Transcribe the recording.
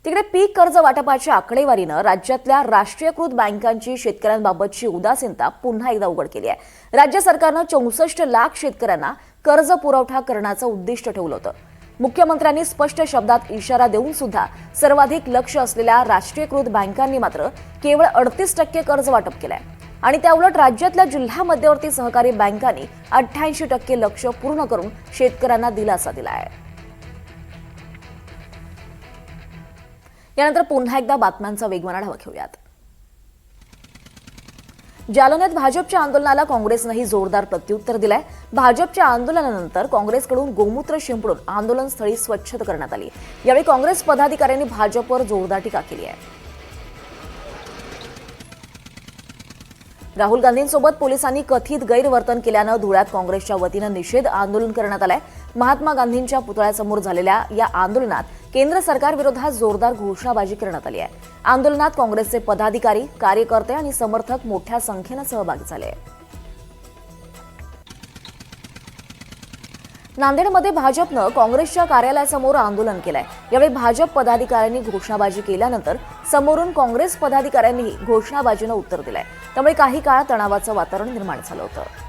तिकडे पीक कर्ज वाटपाच्या आकडेवारीनं राज्यातल्या राष्ट्रीयकृत बँकांची शेतकऱ्यांबाबतची उदासीनता पुन्हा एकदा उघड केली आहे। राज्य सरकारनं 64 लाख शेतकऱ्यांना कर्ज पुरवठा करण्याचं उद्दिष्ट ठेवलं होतं। मुख्यमंत्र्यांनी स्पष्ट शब्दात इशारा देऊन सुद्धा सर्वाधिक लक्ष असलेल्या राष्ट्रीयकृत बँकांनी मात्र केवळ 38% कर्ज वाटप केलंय आणि त्याउलट राज्यातल्या जिल्हा मध्यवर्ती सहकारी बँकांनी 88% लक्ष्य पूर्ण करून शेतकऱ्यांना दिलासा दिलाय। यानंतर पुन्हा एकदा बातम्यांचा वेगवान आढावा घेऊयात। जालन्यात भाजपच्या आंदोलनाला काँग्रेसनंही जोरदार प्रत्युत्तर दिलंय। भाजपच्या आंदोलनानंतर काँग्रेसकडून गोमूत्र शिंपडून आंदोलनस्थळी स्वच्छता करण्यात आली। यावेळी काँग्रेस पदाधिकाऱ्यांनी भाजपवर जोरदार टीका केली आहे। राहुल गांधींसोबत पोलिसांनी कथित गैरवर्तन केल्यानं धुळ्यात काँग्रेसच्या वतीनं निषेध आंदोलन करण्यात आलंय। महात्मा गांधींच्या पुतळ्यासमोर झालेल्या या आंदोलनात केंद्र सरकारविरोधात जोरदार घोषणाबाजी करण्यात आली आहे। आंदोलनात काँग्रेसचे पदाधिकारी, कार्यकर्ते आणि समर्थक मोठ्या संख्येनं सहभागी झाले। नांदेडमध्ये भाजपनं काँग्रेसच्या कार्यालयासमोर आंदोलन केलंय। यावेळी भाजप पदाधिकाऱ्यांनी घोषणाबाजी केल्यानंतर समोरून काँग्रेस पदाधिकाऱ्यांनीही घोषणाबाजीनं उत्तर दिलंय। त्यामुळे काही काळ तणावाचं वातावरण निर्माण झालं होतं।